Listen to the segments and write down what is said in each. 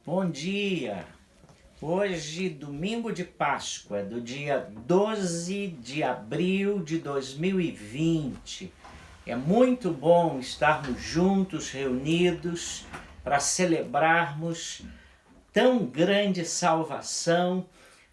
Bom dia! Hoje, domingo de Páscoa, do dia 12 de abril de 2020. É muito bom estarmos juntos, reunidos, para celebrarmos tão grande salvação,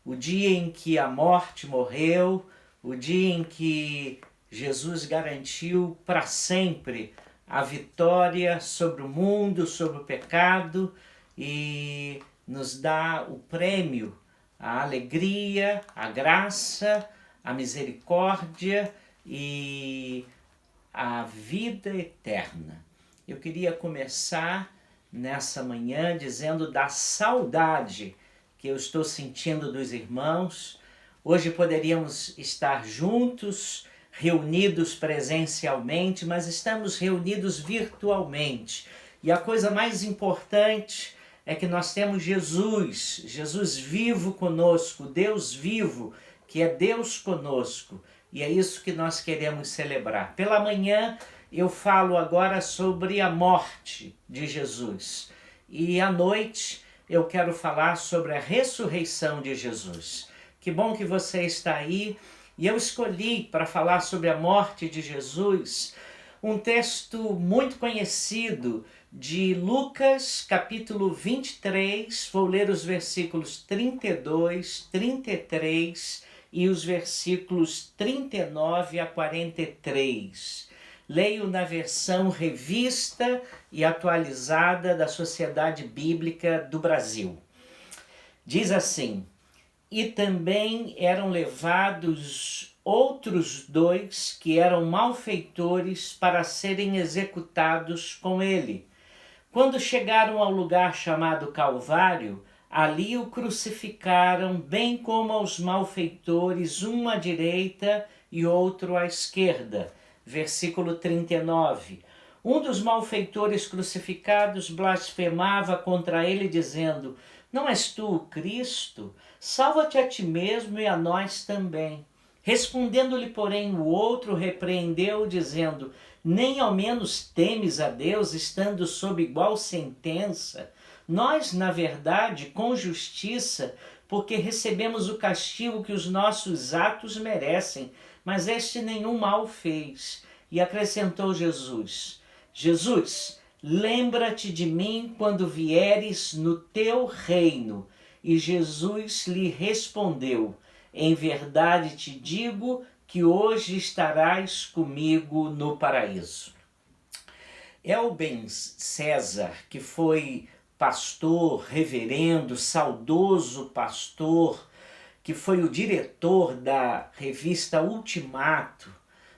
o dia em que a morte morreu, o dia em que Jesus garantiu para sempre a vitória sobre o mundo, sobre o pecado e nos dá o prêmio, a alegria, a graça, a misericórdia e a vida eterna. Eu queria começar nessa manhã dizendo da saudade que eu estou sentindo dos irmãos. Hoje poderíamos estar juntos, reunidos presencialmente, mas estamos reunidos virtualmente. E a coisa mais importante é que nós temos Jesus vivo conosco, Deus vivo, que é Deus conosco. E é isso que nós queremos celebrar. Pela manhã eu falo agora sobre a morte de Jesus. E à noite eu quero falar sobre a ressurreição de Jesus. Que bom que você está aí. E eu escolhi para falar sobre a morte de Jesus um texto muito conhecido de Lucas, capítulo 23. Vou ler os versículos 32, 33 e os versículos 39 a 43. Leio na versão revista e atualizada da Sociedade Bíblica do Brasil. Diz assim: e também eram levados outros dois que eram malfeitores para serem executados com ele. Quando chegaram ao lugar chamado Calvário, ali o crucificaram, bem como aos malfeitores, um à direita e outro à esquerda. Versículo 39. Um dos malfeitores crucificados blasfemava contra ele, dizendo: não és tu o Cristo? Salva-te a ti mesmo e a nós também. Respondendo-lhe, porém, o outro repreendeu, dizendo: nem ao menos temes a Deus, estando sob igual sentença? Nós, na verdade, com justiça, porque recebemos o castigo que os nossos atos merecem, mas este nenhum mal fez. E acrescentou Jesus: Jesus, lembra-te de mim quando vieres no teu reino. E Jesus lhe respondeu: em verdade te digo que hoje estarás comigo no paraíso. Elben César, que foi pastor, reverendo, saudoso pastor, que foi o diretor da revista Ultimato,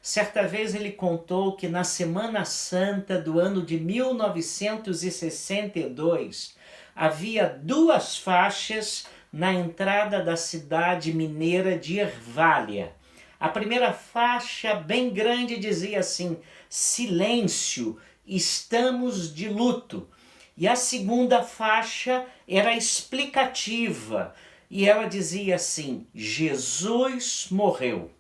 certa vez ele contou que na Semana Santa do ano de 1962 havia 2 faixas na entrada da cidade mineira de Ervália. A primeira faixa, bem grande, dizia assim: silêncio, estamos de luto. E a segunda faixa era explicativa, e ela dizia assim: Jesus morreu.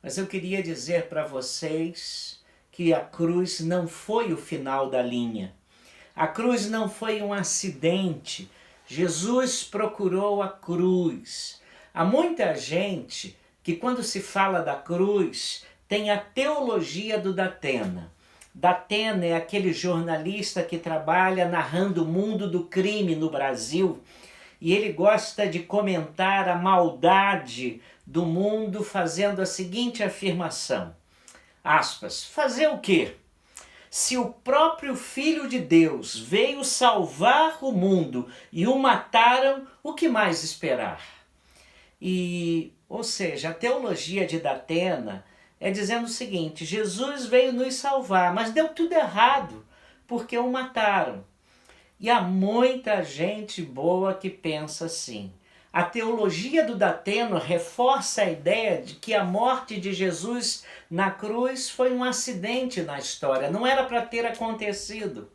Mas eu queria dizer para vocês que a cruz não foi o final da linha. A cruz não foi um acidente. Jesus procurou a cruz. Há muita gente que, quando se fala da cruz, tem a teologia do Datena. Datena é aquele jornalista que trabalha narrando o mundo do crime no Brasil, e ele gosta de comentar a maldade do mundo fazendo a seguinte afirmação, aspas: fazer o quê? Se o próprio Filho de Deus veio salvar o mundo e o mataram, o que mais esperar? Ou seja, a teologia de Datena é dizendo o seguinte: Jesus veio nos salvar, mas deu tudo errado, porque o mataram. E há muita gente boa que pensa assim. A teologia do Datena reforça a ideia de que a morte de Jesus na cruz foi um acidente na história, não era para ter acontecido.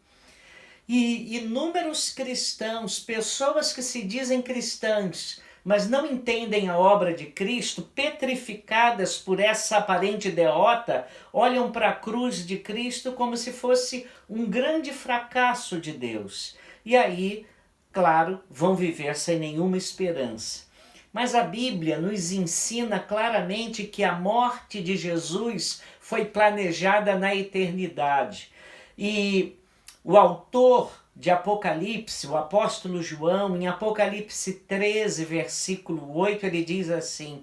E inúmeros cristãos, pessoas que se dizem cristãs, mas não entendem a obra de Cristo, petrificadas por essa aparente derrota, olham para a cruz de Cristo como se fosse um grande fracasso de Deus. E aí claro, vão viver sem nenhuma esperança. Mas a Bíblia nos ensina claramente que a morte de Jesus foi planejada na eternidade. E o autor de Apocalipse, o apóstolo João, em Apocalipse 13, versículo 8, ele diz assim: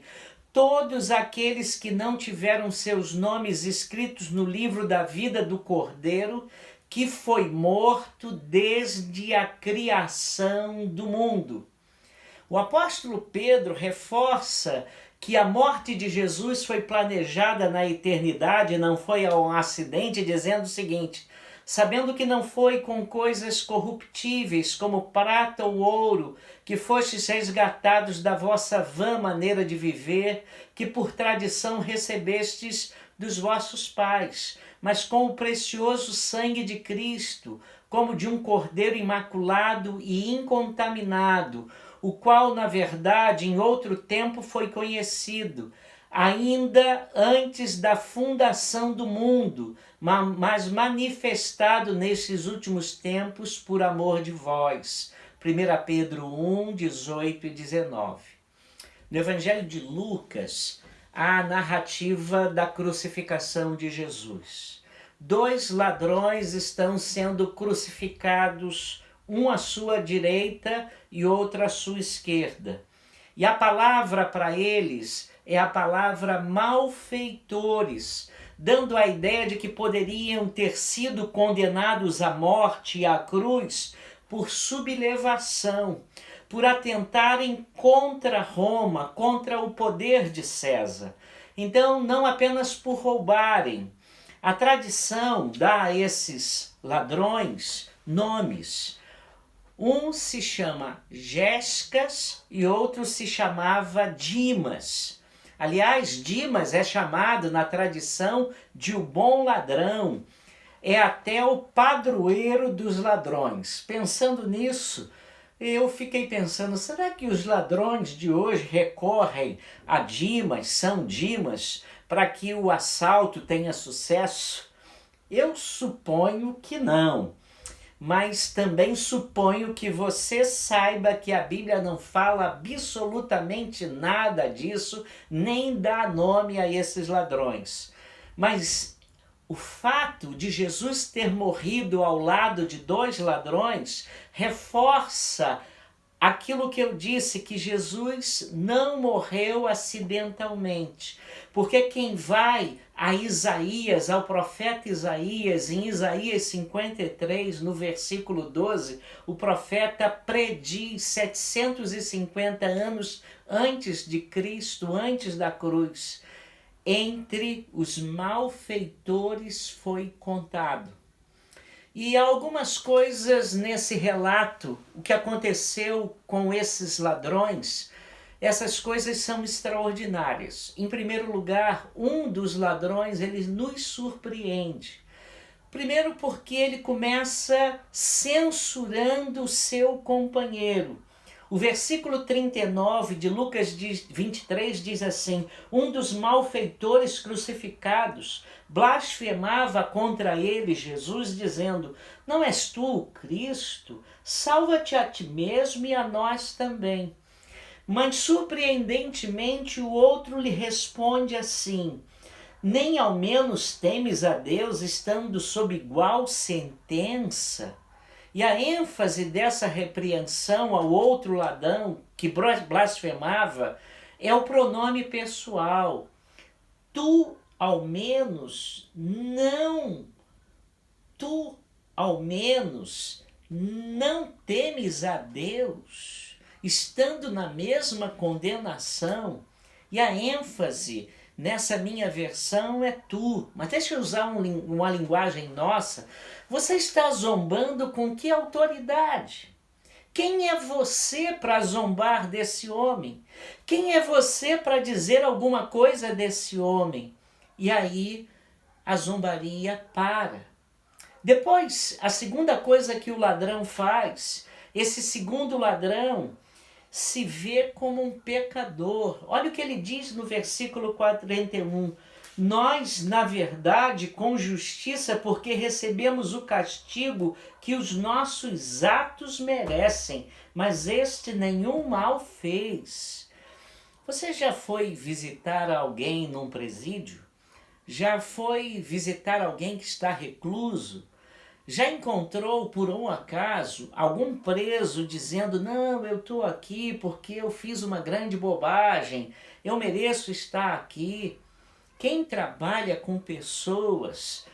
todos aqueles que não tiveram seus nomes escritos no livro da vida do Cordeiro, que foi morto desde a criação do mundo. O apóstolo Pedro reforça que a morte de Jesus foi planejada na eternidade, não foi um acidente, dizendo o seguinte: sabendo que não foi com coisas corruptíveis, como prata ou ouro, que fostes resgatados da vossa vã maneira de viver, que por tradição recebestes dos vossos pais, mas com o precioso sangue de Cristo, como de um cordeiro imaculado e incontaminado, o qual, na verdade, em outro tempo foi conhecido, ainda antes da fundação do mundo, mas manifestado nesses últimos tempos por amor de vós. 1 Pedro 1, 18 e 19. No Evangelho de Lucas, há a narrativa da crucificação de Jesus. 2 ladrões estão sendo crucificados, um à sua direita e outro à sua esquerda. E a palavra para eles é a palavra malfeitores, dando a ideia de que poderiam ter sido condenados à morte e à cruz por sublevação, por atentarem contra Roma, contra o poder de César. Então, não apenas por roubarem. A tradição dá a esses ladrões nomes. Um se chama Gescas e outro se chamava Dimas. Aliás, Dimas é chamado na tradição de o bom ladrão. É até o padroeiro dos ladrões. Pensando nisso, eu fiquei pensando, será que os ladrões de hoje recorrem a Dimas, São Dimas, para que o assalto tenha sucesso? Eu suponho que não. Mas também suponho que você saiba que a Bíblia não fala absolutamente nada disso, nem dá nome a esses ladrões. Mas o fato de Jesus ter morrido ao lado de 2 ladrões reforça aquilo que eu disse, que Jesus não morreu acidentalmente. Porque quem vai a Isaías, ao profeta Isaías, em Isaías 53, no versículo 12, o profeta prediz 750 anos antes de Cristo, antes da cruz. Entre os malfeitores foi contado. E algumas coisas nesse relato, o que aconteceu com esses ladrões, essas coisas são extraordinárias. Em primeiro lugar, um dos ladrões, ele nos surpreende. Primeiro porque ele começa censurando o seu companheiro. O versículo 39 de Lucas 23 diz assim: um dos malfeitores crucificados blasfemava contra ele, Jesus, dizendo: não és tu o Cristo? Salva-te a ti mesmo e a nós também. Mas surpreendentemente o outro lhe responde assim: nem ao menos temes a Deus estando sob igual sentença? E a ênfase dessa repreensão ao outro ladrão que blasfemava é o pronome pessoal. Tu ao menos não temes a Deus, estando na mesma condenação. E a ênfase nessa minha versão é tu. Mas deixa eu usar uma linguagem nossa. Você está zombando com que autoridade? Quem é você para zombar desse homem? Quem é você para dizer alguma coisa desse homem? E aí a zombaria para. Depois, a segunda coisa que o ladrão faz, esse segundo ladrão se vê como um pecador. Olha o que ele diz no versículo 41. Nós, na verdade, com justiça, porque recebemos o castigo que os nossos atos merecem, mas este nenhum mal fez. Você já foi visitar alguém num presídio? Já foi visitar alguém que está recluso? Já encontrou, por um acaso, algum preso dizendo: não, eu estou aqui porque eu fiz uma grande bobagem, eu mereço estar aqui? Quem trabalha com pessoas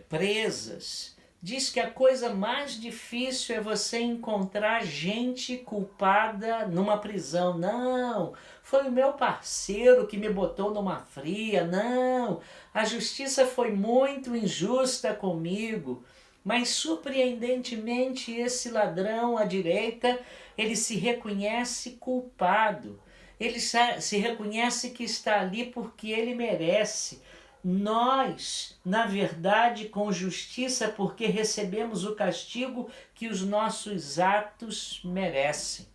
presas diz que a coisa mais difícil é você encontrar gente culpada numa prisão. Não, foi o meu parceiro que me botou numa fria. Não, a justiça foi muito injusta comigo. Mas surpreendentemente esse ladrão à direita, ele se reconhece culpado. Ele se reconhece que está ali porque ele merece. Nós, na verdade, com justiça, porque recebemos o castigo que os nossos atos merecem.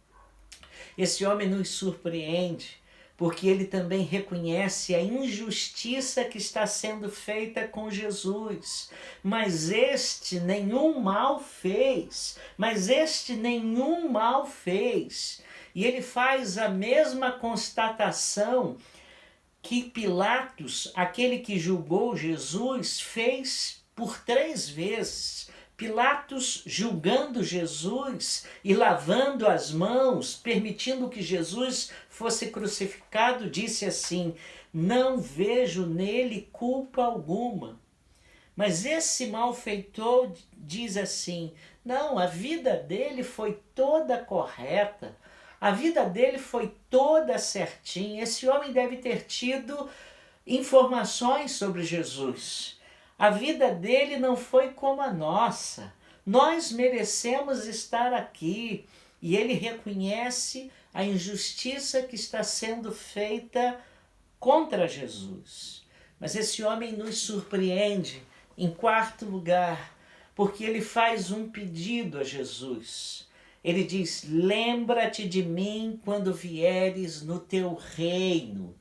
Esse homem nos surpreende, porque ele também reconhece a injustiça que está sendo feita com Jesus. Mas este nenhum mal fez. E ele faz a mesma constatação que Pilatos, aquele que julgou Jesus, fez por 3 vezes. Pilatos, julgando Jesus e lavando as mãos, permitindo que Jesus fosse crucificado, disse assim: não vejo nele culpa alguma. Mas esse malfeitor diz assim: não, a vida dele foi toda correta, a vida dele foi toda certinha. Esse homem deve ter tido informações sobre Jesus. A vida dele não foi como a nossa. Nós merecemos estar aqui. E ele reconhece a injustiça que está sendo feita contra Jesus. Mas esse homem nos surpreende, em 4º lugar, porque ele faz um pedido a Jesus. Ele diz: lembra-te de mim quando vieres no teu reino.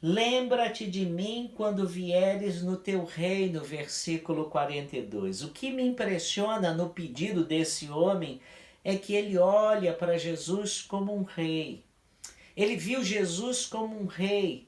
Lembra-te de mim quando vieres no teu reino, versículo 42. O que me impressiona no pedido desse homem é que ele olha para Jesus como um rei. Ele viu Jesus como um rei,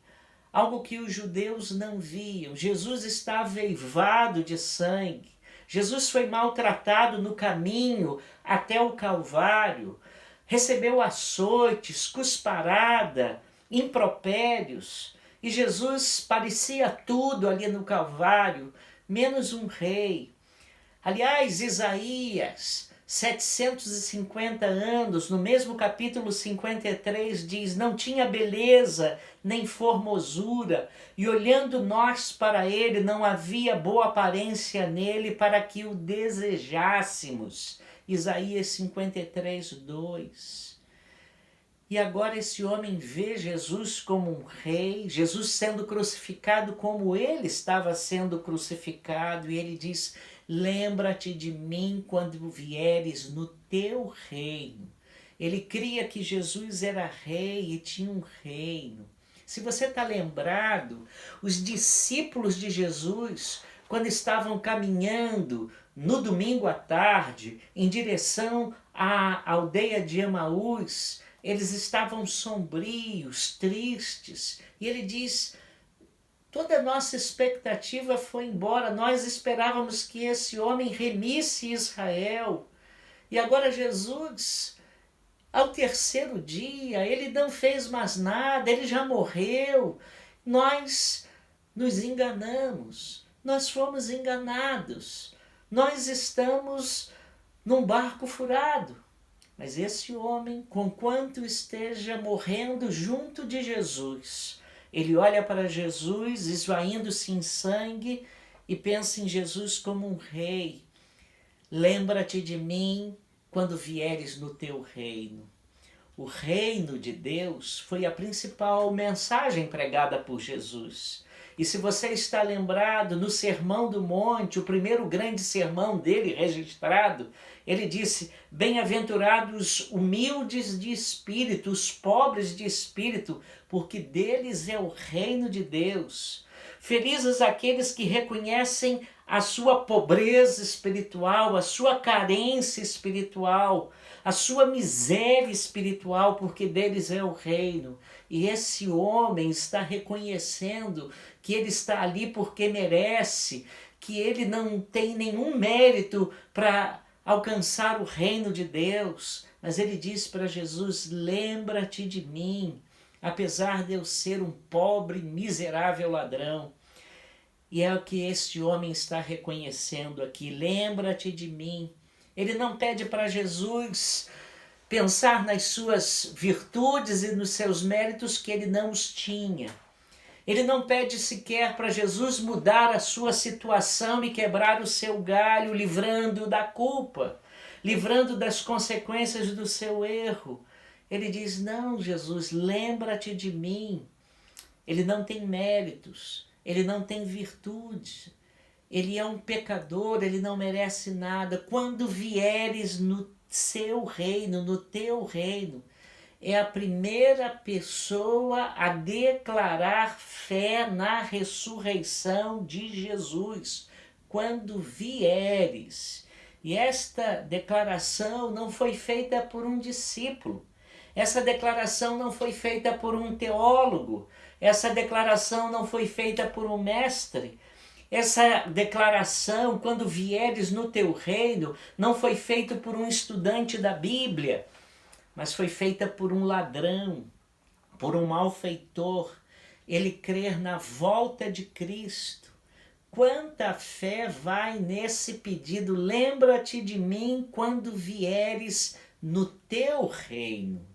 algo que os judeus não viam. Jesus estava eivado de sangue. Jesus foi maltratado no caminho até o Calvário. Recebeu açoites, cusparada, impropérios. E Jesus parecia tudo ali no Calvário, menos um rei. Aliás, Isaías, 750 anos, no mesmo capítulo 53, diz: não tinha beleza nem formosura, e olhando nós para ele, não havia boa aparência nele para que o desejássemos. Isaías 53, 2. E agora esse homem vê Jesus como um rei, Jesus sendo crucificado como ele estava sendo crucificado, e ele diz: lembra-te de mim quando vieres no teu reino. Ele cria que Jesus era rei e tinha um reino. Se você está lembrado, os discípulos de Jesus, quando estavam caminhando no domingo à tarde, em direção à aldeia de Emaús, eles estavam sombrios, tristes, e ele diz: toda a nossa expectativa foi embora, nós esperávamos que esse homem remisse Israel, e agora Jesus, ao 3º dia, ele não fez mais nada, ele já morreu. Nós nos enganamos, nós fomos enganados, nós estamos num barco furado. Mas esse homem, conquanto esteja morrendo junto de Jesus, ele olha para Jesus, esvaindo-se em sangue, e pensa em Jesus como um rei. Lembra-te de mim quando vieres no teu reino. O reino de Deus foi a principal mensagem pregada por Jesus. E se você está lembrado, no Sermão do Monte, o primeiro grande sermão dele registrado, ele disse: bem-aventurados humildes de espírito, os pobres de espírito, porque deles é o reino de Deus. Felizes aqueles que reconhecem a sua pobreza espiritual, a sua carência espiritual, a sua miséria espiritual, porque deles é o reino. E esse homem está reconhecendo que ele está ali porque merece, que ele não tem nenhum mérito para alcançar o reino de Deus. Mas ele diz para Jesus: lembra-te de mim, apesar de eu ser um pobre, miserável ladrão. E é o que este homem está reconhecendo aqui: lembra-te de mim. Ele não pede para Jesus pensar nas suas virtudes e nos seus méritos, que ele não os tinha. Ele não pede sequer para Jesus mudar a sua situação e quebrar o seu galho, livrando-o da culpa, livrando das consequências do seu erro. Ele diz: não, Jesus, lembra-te de mim. Ele não tem méritos, ele não tem virtude, ele é um pecador, ele não merece nada. Quando vieres no seu reino, no teu reino, é a primeira pessoa a declarar fé na ressurreição de Jesus. Quando vieres. E esta declaração não foi feita por um discípulo. Essa declaração não foi feita por um teólogo. Essa declaração não foi feita por um mestre. Essa declaração, quando vieres no teu reino, não foi feita por um estudante da Bíblia, mas foi feita por um ladrão, por um malfeitor. Ele crer na volta de Cristo. Quanta fé vai nesse pedido: lembra-te de mim quando vieres no teu reino.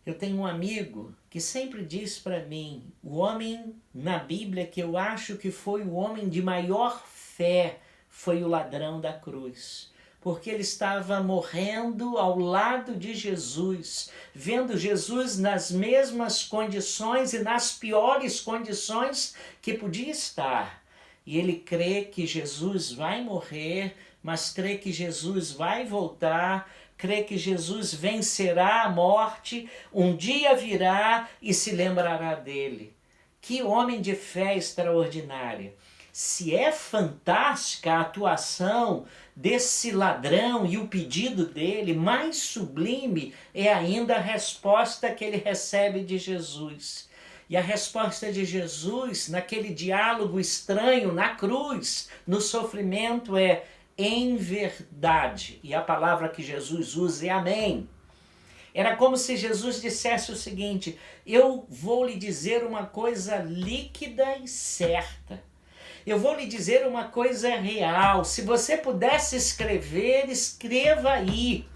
Eu tenho um amigo que sempre diz para mim: o homem na Bíblia que eu acho que foi o homem de maior fé foi o ladrão da cruz. Porque ele estava morrendo ao lado de Jesus, vendo Jesus nas mesmas condições e nas piores condições que podia estar. E ele crê que Jesus vai morrer, mas crê que Jesus vai voltar, crê que Jesus vencerá a morte, um dia virá e se lembrará dele. Que homem de fé extraordinária! Se é fantástica a atuação desse ladrão e o pedido dele, mais sublime é ainda a resposta que ele recebe de Jesus. E a resposta de Jesus, naquele diálogo estranho na cruz, no sofrimento, é: em verdade. E a palavra que Jesus usa é amém. Era como se Jesus dissesse o seguinte: eu vou lhe dizer uma coisa líquida e certa. Eu vou lhe dizer uma coisa real. Se você pudesse escrever, escreva aí.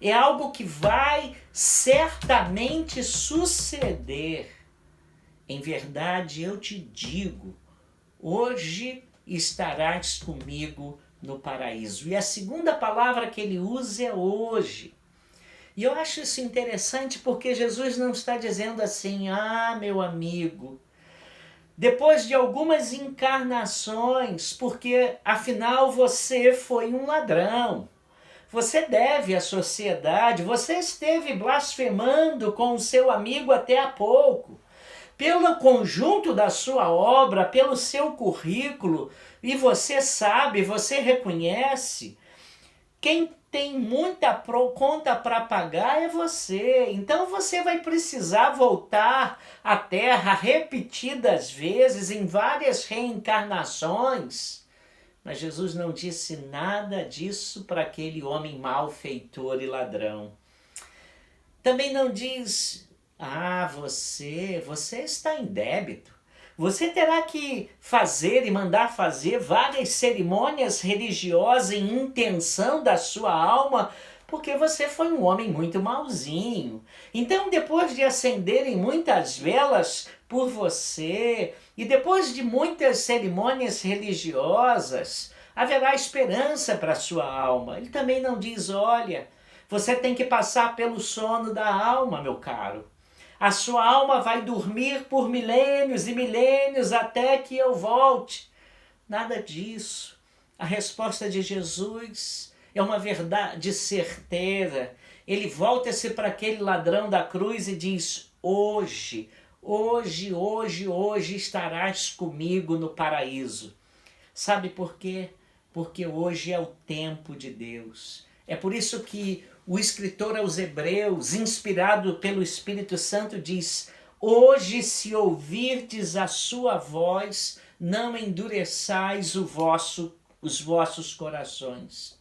É algo que vai certamente suceder. Em verdade, eu te digo, hoje estarás comigo no paraíso. E a segunda palavra que ele usa é hoje. E eu acho isso interessante porque Jesus não está dizendo assim: ah, meu amigo, depois de algumas encarnações, porque afinal você foi um ladrão, você deve à sociedade, você esteve blasfemando com o seu amigo até há pouco, pelo conjunto da sua obra, pelo seu currículo, e você sabe, você reconhece, quem tem muita conta para pagar é você. Então você vai precisar voltar à Terra repetidas vezes, em várias reencarnações. Mas Jesus não disse nada disso para aquele homem malfeitor e ladrão. Também não diz: ah, você está em débito. Você terá que fazer e mandar fazer várias cerimônias religiosas em intenção da sua alma, porque você foi um homem muito mauzinho. Então, depois de acenderem muitas velas por você, e depois de muitas cerimônias religiosas, haverá esperança para a sua alma. Ele também não diz: olha, você tem que passar pelo sono da alma, meu caro. A sua alma vai dormir por milênios e milênios até que eu volte. Nada disso. A resposta de Jesus é uma verdade certeira. Ele volta-se para aquele ladrão da cruz e diz: hoje hoje estarás comigo no paraíso. Sabe por quê? Porque hoje é o tempo de Deus. É por isso que o escritor aos Hebreus, inspirado pelo Espírito Santo, diz: hoje, se ouvirdes a sua voz, não endureçais os vossos corações.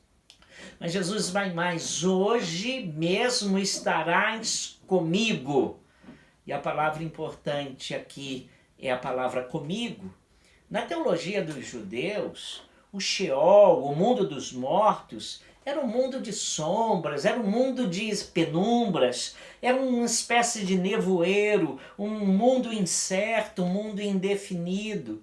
Mas Jesus vai mais: hoje mesmo estarás comigo. E a palavra importante aqui é a palavra comigo. Na teologia dos judeus, o Sheol, o mundo dos mortos, era um mundo de sombras, era um mundo de penumbras, era uma espécie de nevoeiro, um mundo incerto, um mundo indefinido.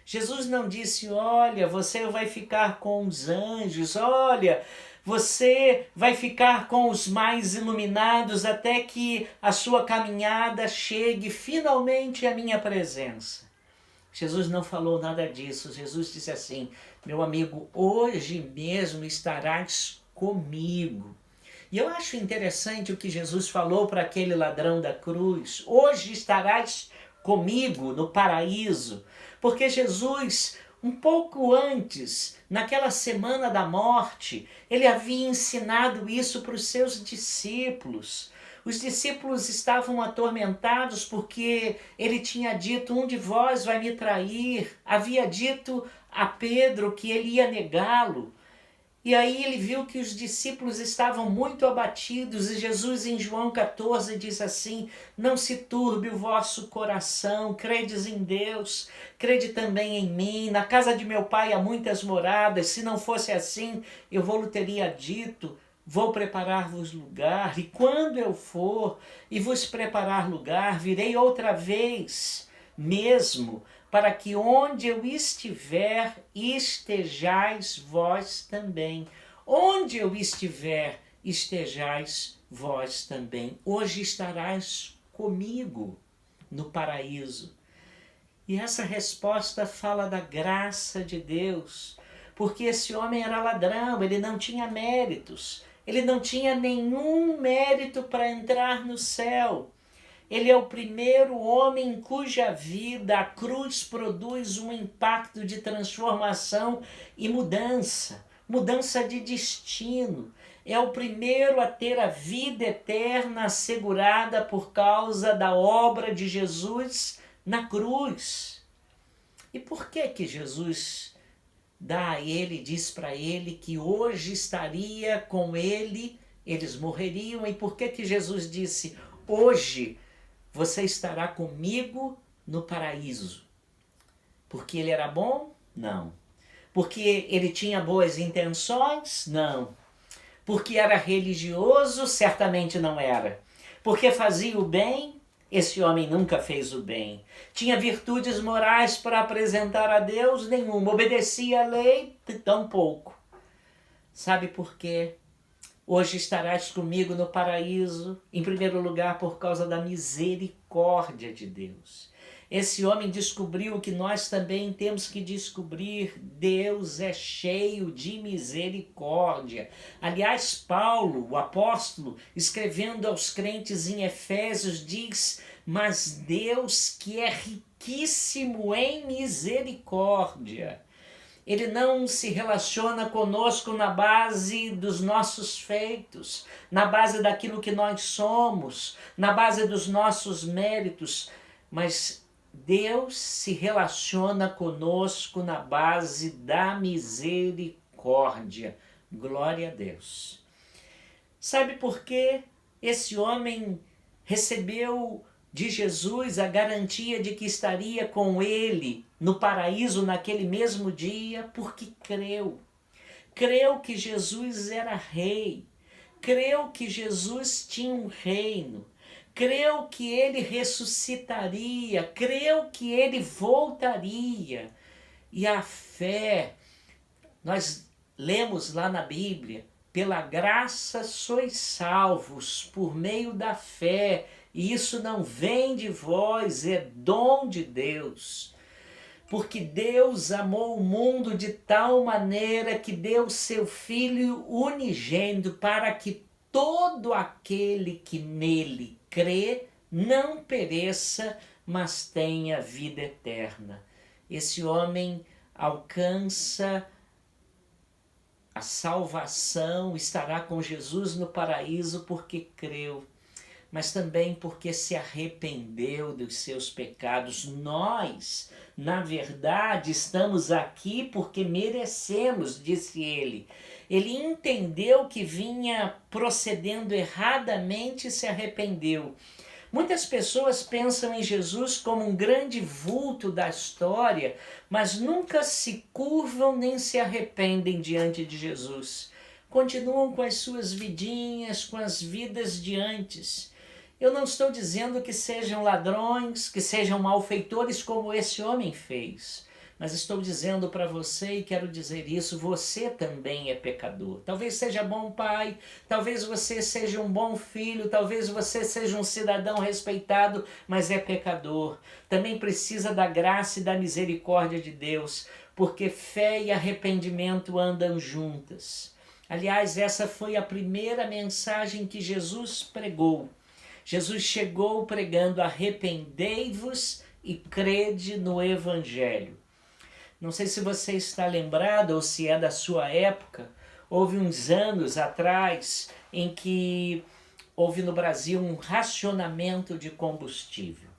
Jesus não disse: olha, você vai ficar com os anjos, olha, você vai ficar com os mais iluminados até que a sua caminhada chegue finalmente à minha presença. Jesus não falou nada disso. Jesus disse assim: meu amigo, hoje mesmo estarás comigo. E eu acho interessante o que Jesus falou para aquele ladrão da cruz: hoje estarás comigo no paraíso. Porque Jesus, um pouco antes, naquela semana da morte, ele havia ensinado isso para os seus discípulos. Os discípulos estavam atormentados porque ele tinha dito: um de vós vai me trair. Havia dito a Pedro que ele ia negá-lo. E aí ele viu que os discípulos estavam muito abatidos, e Jesus em João 14 diz assim: não se turbe o vosso coração, credes em Deus, crede também em mim. Na casa de meu pai há muitas moradas, se não fosse assim, eu vou-lhe teria dito: vou preparar-vos lugar, e quando eu for e vos preparar lugar, virei outra vez mesmo, para que onde eu estiver, estejais vós também. Onde eu estiver, estejais vós também. Hoje estarás comigo no paraíso. E essa resposta fala da graça de Deus, porque esse homem era ladrão, ele não tinha méritos, ele não tinha nenhum mérito para entrar no céu. Ele é o primeiro homem em cuja vida a cruz produz um impacto de transformação e mudança, mudança de destino. É o primeiro a ter a vida eterna assegurada por causa da obra de Jesus na cruz. E por que Jesus dá a ele, diz para ele que hoje estaria com ele, eles morreriam? E por que Jesus disse: hoje você estará comigo no paraíso? Porque ele era bom? Não. Porque ele tinha boas intenções? Não. Porque era religioso? Certamente não era. Porque fazia o bem? Esse homem nunca fez o bem. Tinha virtudes morais para apresentar a Deus? Nenhuma. Obedecia a lei? Tampouco. Sabe por quê? Hoje estarás comigo no paraíso, em primeiro lugar, por causa da misericórdia de Deus. Esse homem descobriu o que nós também temos que descobrir: Deus é cheio de misericórdia. Aliás, Paulo, o apóstolo, escrevendo aos crentes em Efésios, diz: mas Deus que é riquíssimo em misericórdia. Ele não se relaciona conosco na base dos nossos feitos, na base daquilo que nós somos, na base dos nossos méritos, mas Deus se relaciona conosco na base da misericórdia. Glória a Deus. Sabe por que esse homem recebeu de Jesus a garantia de que estaria com ele no paraíso naquele mesmo dia? Porque creu. Creu que Jesus era rei. Creu que Jesus tinha um reino. Creu que ele ressuscitaria. Creu que ele voltaria. E a fé, nós lemos lá na Bíblia: pela graça sois salvos por meio da fé. E isso não vem de vós, é dom de Deus. Porque Deus amou o mundo de tal maneira que deu seu Filho unigênito, para que todo aquele que nele crê não pereça, mas tem a vida eterna. Esse homem alcança a salvação, estará com Jesus no paraíso porque creu, mas também porque se arrependeu dos seus pecados. Nós, na verdade, estamos aqui porque merecemos, disse ele. Ele entendeu que vinha procedendo erradamente e se arrependeu. Muitas pessoas pensam em Jesus como um grande vulto da história, mas nunca se curvam nem se arrependem diante de Jesus. Continuam com as suas vidinhas, com as vidas de antes. Eu não estou dizendo que sejam ladrões, que sejam malfeitores como esse homem fez. Mas estou dizendo para você, e quero dizer isso, você também é pecador. Talvez seja bom pai, talvez você seja um bom filho, talvez você seja um cidadão respeitado, mas é pecador. Também precisa da graça e da misericórdia de Deus, porque fé e arrependimento andam juntas. Aliás, essa foi a primeira mensagem que Jesus pregou. Jesus chegou pregando: arrependei-vos e crede no Evangelho. Não sei se você está lembrado ou se é da sua época, houve uns anos atrás em que houve no Brasil um racionamento de combustível.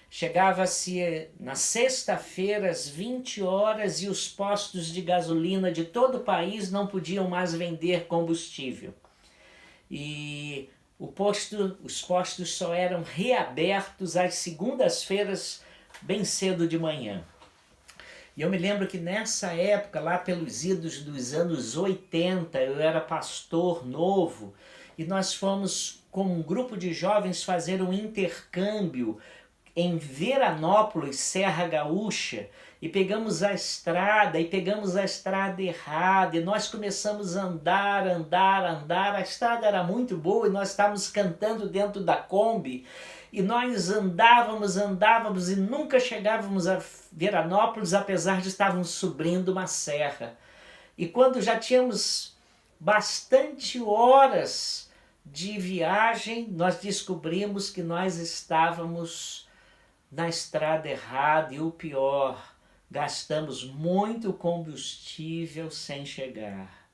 Chegava-se na sexta-feira às 20 horas e os postos de gasolina de todo o país não podiam mais vender combustível. E os postos só eram reabertos às segundas-feiras, bem cedo de manhã. E eu me lembro que nessa época, lá pelos idos dos anos 80, eu era pastor novo, e nós fomos com um grupo de jovens fazer um intercâmbio em Veranópolis, Serra Gaúcha, e pegamos a estrada errada, e nós começamos a andar, a estrada era muito boa, e nós estávamos cantando dentro da Kombi, e nós andávamos e nunca chegávamos a Veranópolis, apesar de estarmos subindo uma serra. E quando já tínhamos bastante horas de viagem, nós descobrimos que nós estávamos na estrada errada, e o pior, gastamos muito combustível sem chegar.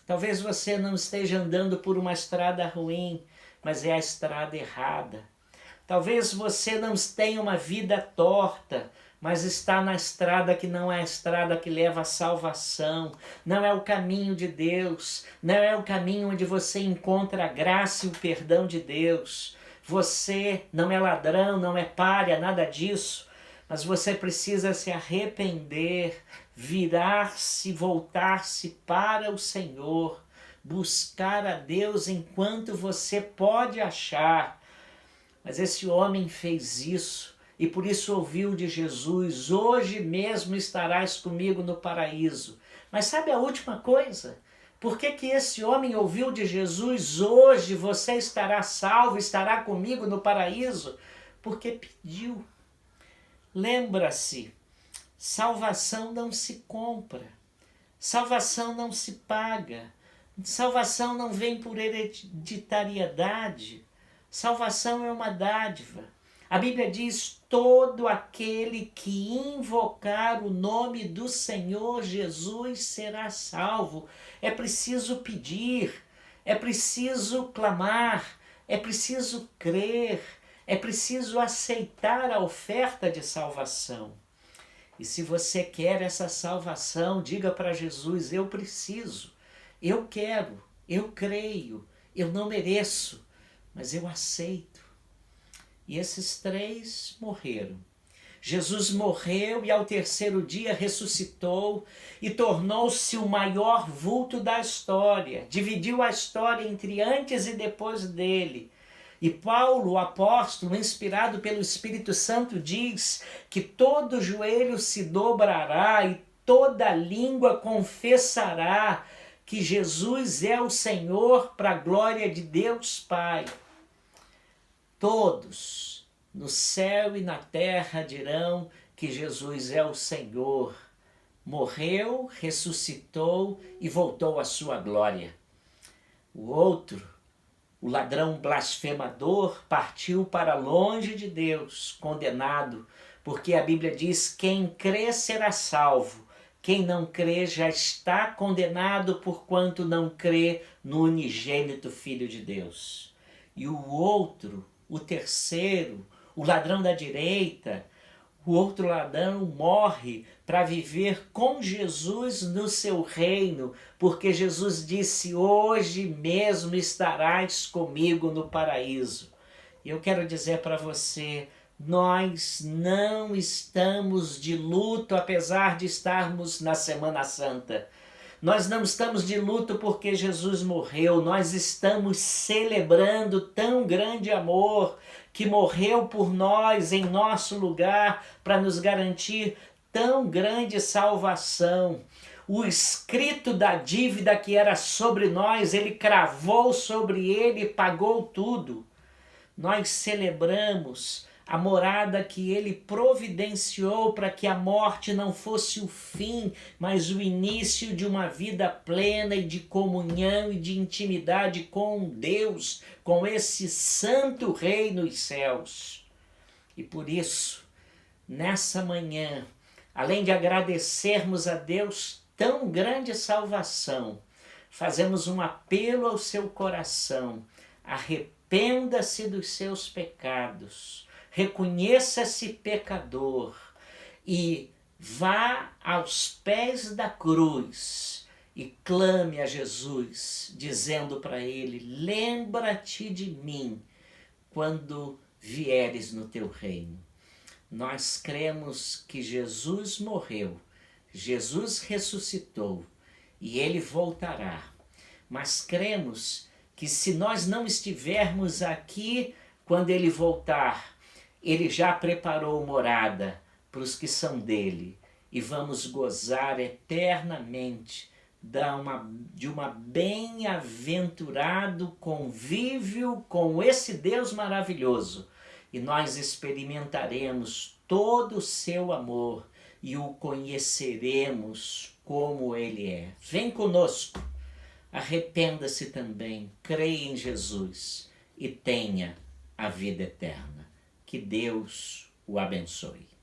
Talvez você não esteja andando por uma estrada ruim, mas é a estrada errada. Talvez você não tenha uma vida torta, mas está na estrada que não é a estrada que leva à salvação, não é o caminho de Deus, não é o caminho onde você encontra a graça e o perdão de Deus. Você não é ladrão, não é palha, nada disso, mas você precisa se arrepender, virar-se, voltar-se para o Senhor, buscar a Deus enquanto você pode achar. Mas esse homem fez isso e por isso ouviu de Jesus: hoje mesmo estarás comigo no paraíso. Mas sabe a última coisa? Por que esse homem ouviu de Jesus: hoje você estará salvo, estará comigo no paraíso? Porque pediu. Lembra-se, salvação não se compra, salvação não se paga, salvação não vem por hereditariedade. Salvação é uma dádiva. A Bíblia diz: todo aquele que invocar o nome do Senhor Jesus será salvo. É preciso pedir, é preciso clamar, é preciso crer, é preciso aceitar a oferta de salvação. E se você quer essa salvação, diga para Jesus: eu preciso, eu quero, eu creio, eu não mereço, mas eu aceito. E esses três morreram. Jesus morreu e ao terceiro dia ressuscitou e tornou-se o maior vulto da história. Dividiu a história entre antes e depois dele. E Paulo, o apóstolo, inspirado pelo Espírito Santo, diz que todo joelho se dobrará e toda língua confessará que Jesus é o Senhor, para a glória de Deus Pai. Todos, no céu e na terra, dirão que Jesus é o Senhor. Morreu, ressuscitou e voltou à sua glória. O O ladrão blasfemador partiu para longe de Deus, condenado, porque a Bíblia diz: quem crê será salvo, quem não crê já está condenado, porquanto não crê no unigênito Filho de Deus. E o outro, o terceiro, o ladrão da direita, o outro ladrão morre para viver com Jesus no seu reino, porque Jesus disse: hoje mesmo estarás comigo no paraíso. E eu quero dizer para você, nós não estamos de luto apesar de estarmos na Semana Santa. Nós não estamos de luto porque Jesus morreu, nós estamos celebrando tão grande amor que morreu por nós em nosso lugar para nos garantir tão grande salvação. O escrito da dívida que era sobre nós, ele cravou sobre ele e pagou tudo. Nós celebramos a morada que ele providenciou para que a morte não fosse o fim, mas o início de uma vida plena e de comunhão e de intimidade com Deus, com esse santo rei nos céus. E por isso, nessa manhã, além de agradecermos a Deus tão grande salvação, fazemos um apelo ao seu coração: arrependa-se dos seus pecados, reconheça-se pecador e vá aos pés da cruz e clame a Jesus, dizendo para ele: lembra-te de mim quando vieres no teu reino. Nós cremos que Jesus morreu, Jesus ressuscitou e ele voltará. Mas cremos que se nós não estivermos aqui quando ele voltar, ele já preparou morada para os que são dele e vamos gozar eternamente de uma bem-aventurado convívio com esse Deus maravilhoso. E nós experimentaremos todo o seu amor e o conheceremos como ele é. Vem conosco, arrependa-se também, creia em Jesus e tenha a vida eterna. Que Deus o abençoe.